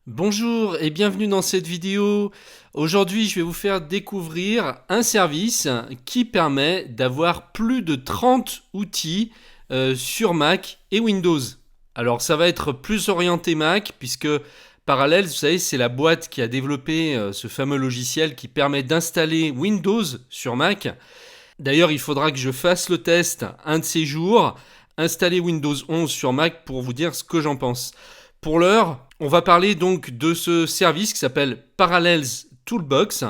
Bonjour et bienvenue dans cette vidéo. Aujourd'hui, je vais vous faire découvrir un service qui permet d'avoir plus de 30 outils sur Mac et Windows. Alors, ça va être plus orienté Mac puisque Parallels, vous savez, c'est la boîte qui a développé ce fameux logiciel qui permet d'installer Windows sur Mac. D'ailleurs, il faudra que je fasse le test un de ces jours, installer Windows 11 sur Mac pour vous dire ce que j'en pense. Pour l'heure, on va parler donc de ce service qui s'appelle Parallels Toolbox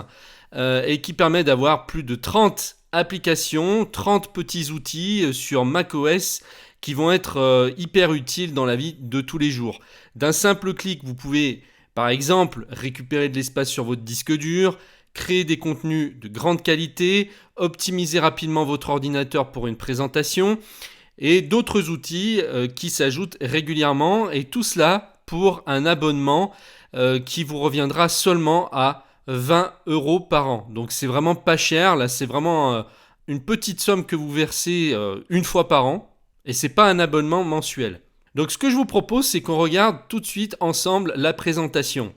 et qui permet d'avoir plus de 30 applications, 30 petits outils sur macOS qui vont être hyper utiles dans la vie de tous les jours. D'un simple clic, vous pouvez par exemple récupérer de l'espace sur votre disque dur, créer des contenus de grande qualité, optimiser rapidement votre ordinateur pour une présentation et d'autres outils qui s'ajoutent régulièrement, et tout cela pour un abonnement qui vous reviendra seulement à 20 € par an. Donc c'est vraiment pas cher, là c'est vraiment une petite somme que vous versez une fois par an, et c'est pas un abonnement mensuel. Donc ce que je vous propose, c'est qu'on regarde tout de suite ensemble la présentation.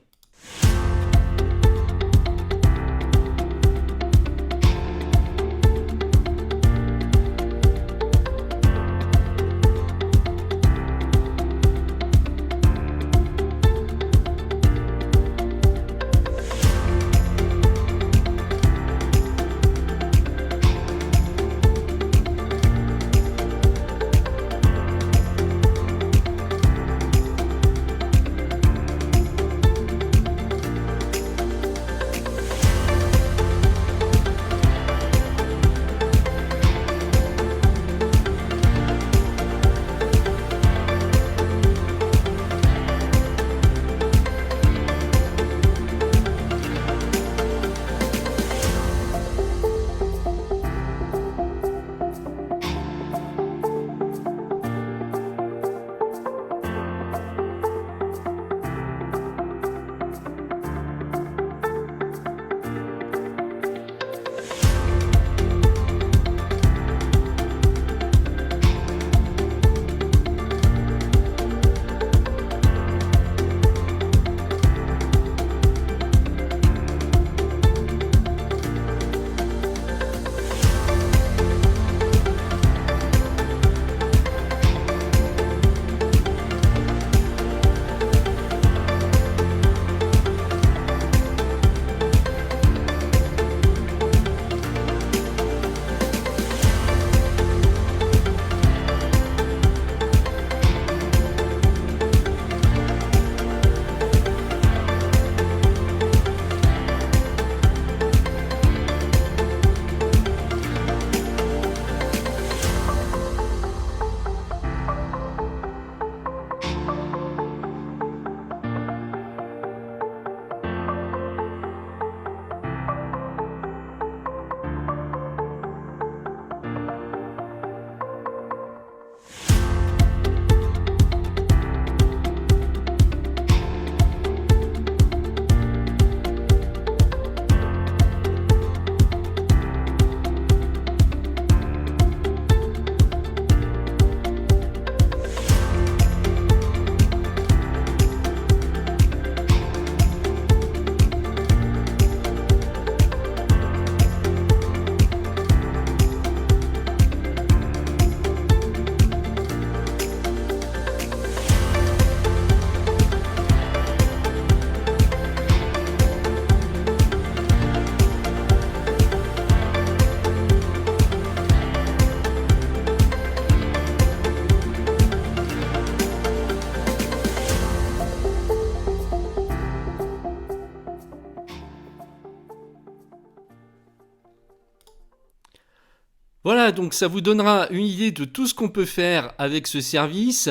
Voilà, donc ça vous donnera une idée de tout ce qu'on peut faire avec ce service.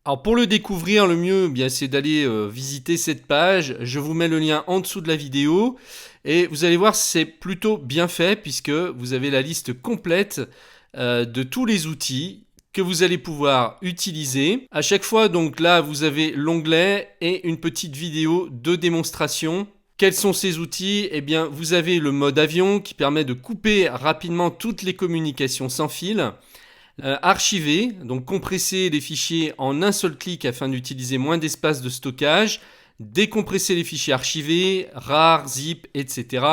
Alors pour le découvrir, le mieux, bien, c'est d'aller visiter cette page. Je vous mets le lien en dessous de la vidéo. Et vous allez voir, c'est plutôt bien fait puisque vous avez la liste complète de tous les outils que vous allez pouvoir utiliser. À chaque fois, donc là, vous avez l'onglet et une petite vidéo de démonstration. Quels sont ces outils ? Eh bien, vous avez le mode avion qui permet de couper rapidement toutes les communications sans fil. Archiver, donc compresser les fichiers en un seul clic afin d'utiliser moins d'espace de stockage. décompresser les fichiers archivés, RAR, ZIP, etc.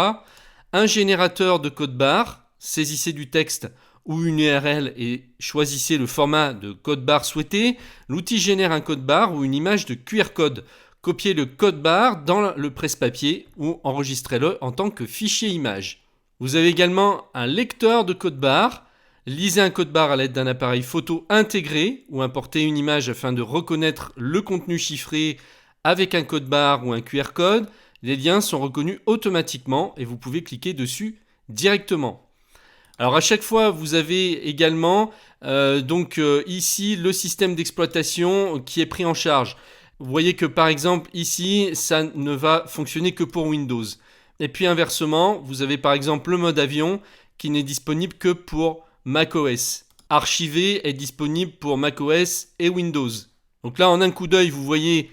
Un générateur de code barre, saisissez du texte ou une URL et choisissez le format de code barre souhaité. L'outil génère un code barre ou une image de QR code. Copiez le code barre dans le presse-papier ou enregistrez-le en tant que fichier image. Vous avez également un lecteur de code barre. Lisez un code barre à l'aide d'un appareil photo intégré ou importez une image afin de reconnaître le contenu chiffré avec un code barre ou un QR code. Les liens sont reconnus automatiquement et vous pouvez cliquer dessus directement. Alors à chaque fois, vous avez également ici le système d'exploitation qui est pris en charge. Vous voyez que par exemple ici, ça ne va fonctionner que pour Windows. Et puis inversement, vous avez par exemple le mode avion qui n'est disponible que pour macOS. Archivé est disponible pour macOS et Windows. Donc là, en un coup d'œil, vous voyez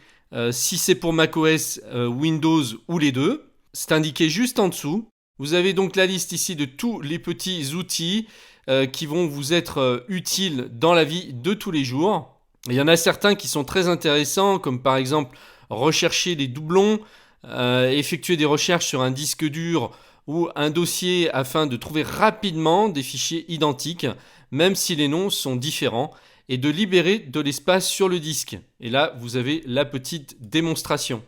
si c'est pour macOS, Windows ou les deux. C'est indiqué juste en dessous. Vous avez donc la liste ici de tous les petits outils qui vont vous être utiles dans la vie de tous les jours. Il y en a certains qui sont très intéressants, comme par exemple rechercher les doublons, effectuer des recherches sur un disque dur ou un dossier afin de trouver rapidement des fichiers identiques, même si les noms sont différents, et de libérer de l'espace sur le disque. Et là, vous avez la petite démonstration.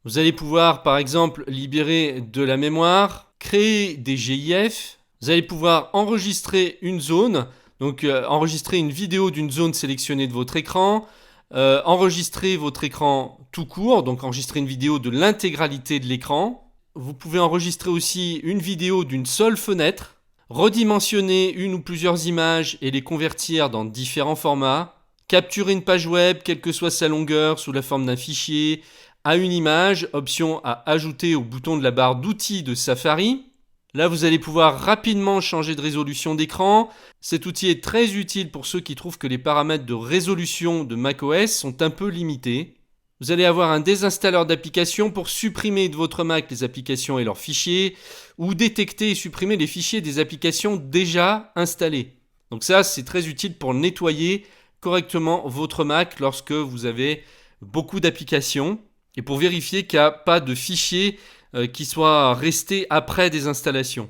Vous allez pouvoir, par exemple, libérer de la mémoire, créer des GIF. Vous allez pouvoir enregistrer une zone, donc enregistrer une vidéo d'une zone sélectionnée de votre écran, enregistrer votre écran tout court, donc enregistrer une vidéo de l'intégralité de l'écran. Vous pouvez enregistrer aussi une vidéo d'une seule fenêtre, redimensionner une ou plusieurs images et les convertir dans différents formats, capturer une page web, quelle que soit sa longueur, sous la forme d'un fichier, à une image, option à ajouter au bouton de la barre d'outils de Safari. Là, vous allez pouvoir rapidement changer de résolution d'écran. Cet outil est très utile pour ceux qui trouvent que les paramètres de résolution de macOS sont un peu limités. Vous allez avoir un désinstalleur d'applications pour supprimer de votre Mac les applications et leurs fichiers, ou détecter et supprimer les fichiers des applications déjà installées. Donc ça, c'est très utile pour nettoyer correctement votre Mac lorsque vous avez beaucoup d'applications et pour vérifier qu'il n'y a pas de fichiers qui soient restés après des installations.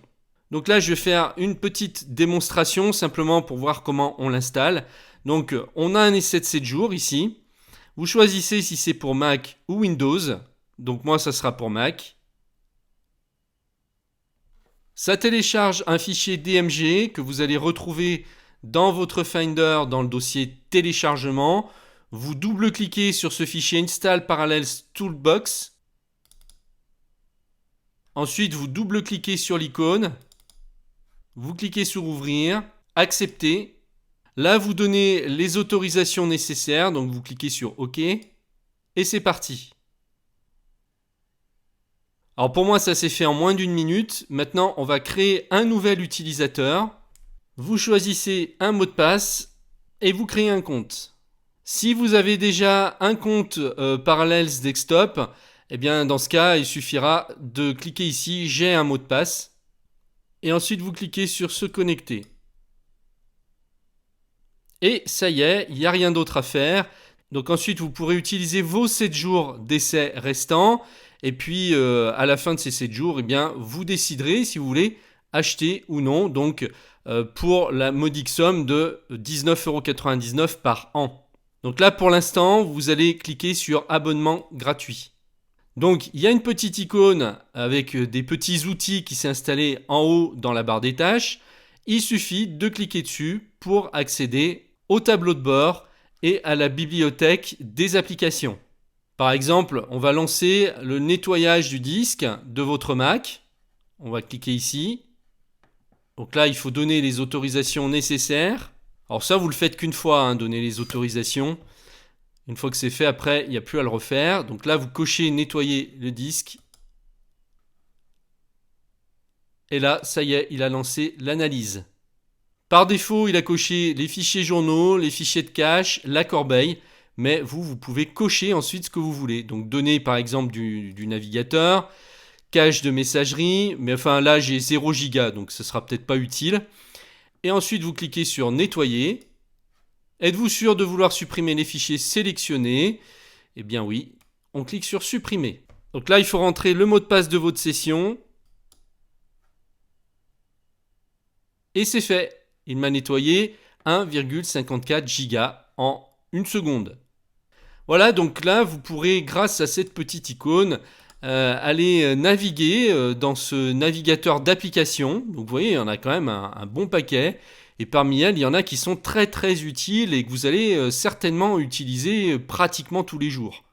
Donc là, je vais faire une petite démonstration simplement pour voir comment on l'installe. Donc on a un essai de 7 jours ici. Vous choisissez si c'est pour Mac ou Windows. Donc moi, ça sera pour Mac. Ça télécharge un fichier DMG que vous allez retrouver dans votre Finder dans le dossier téléchargement. Vous double-cliquez sur ce fichier Install Parallels Toolbox. Ensuite, vous double-cliquez sur l'icône. Vous cliquez sur Ouvrir, Accepter. Là, vous donnez les autorisations nécessaires. Donc, vous cliquez sur OK. Et c'est parti. Alors, pour moi, ça s'est fait en moins d'une minute. Maintenant, on va créer un nouvel utilisateur. Vous choisissez un mot de passe et vous créez un compte. Si vous avez déjà un compte Parallels Desktop, eh bien dans ce cas, il suffira de cliquer ici « J'ai un mot de passe » et ensuite vous cliquez sur « Se connecter ». Et ça y est, il n'y a rien d'autre à faire. Donc ensuite, vous pourrez utiliser vos 7 jours d'essai restants et puis à la fin de ces 7 jours, eh bien, vous déciderez si vous voulez acheter ou non, donc pour la modique somme de 19,99 € par an. Donc là, pour l'instant, vous allez cliquer sur abonnement gratuit. Donc, il y a une petite icône avec des petits outils qui s'est installée en haut dans la barre des tâches. Il suffit de cliquer dessus pour accéder au tableau de bord et à la bibliothèque des applications. Par exemple, on va lancer le nettoyage du disque de votre Mac. On va cliquer ici. Donc là, il faut donner les autorisations nécessaires. Alors ça, vous le faites qu'une fois, donner les autorisations. Une fois que c'est fait, après, il n'y a plus à le refaire. Donc là, vous cochez nettoyer le disque. Et là, ça y est, il a lancé l'analyse. Par défaut, il a coché les fichiers journaux, les fichiers de cache, la corbeille, mais vous pouvez cocher ensuite ce que vous voulez. Donc données par exemple du navigateur, cache de messagerie, mais enfin là j'ai 0 giga, donc ce sera peut-être pas utile. Et ensuite vous cliquez sur nettoyer. Êtes-vous sûr de vouloir supprimer les fichiers sélectionnés? Eh bien oui, on clique sur supprimer. Donc là il faut rentrer le mot de passe de votre session. Et c'est fait. Il m'a nettoyé 1,54 giga en une seconde. Voilà, donc là, vous pourrez, grâce à cette petite icône, aller naviguer dans ce navigateur d'applications. Donc vous voyez, il y en a quand même un bon paquet. Et parmi elles, il y en a qui sont très très utiles et que vous allez certainement utiliser pratiquement tous les jours.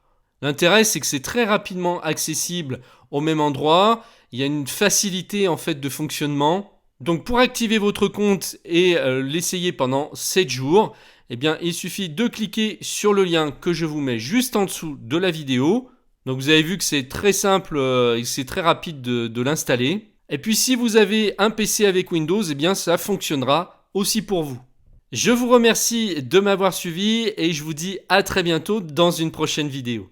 L'intérêt, c'est que c'est très rapidement accessible au même endroit. Il y a une facilité en fait de fonctionnement. Donc pour activer votre compte et l'essayer pendant 7 jours, eh bien, il suffit de cliquer sur le lien que je vous mets juste en dessous de la vidéo. Donc vous avez vu que c'est très simple et c'est très rapide de l'installer. Et puis si vous avez un PC avec Windows, eh bien ça fonctionnera aussi pour vous. Je vous remercie de m'avoir suivi et je vous dis à très bientôt dans une prochaine vidéo.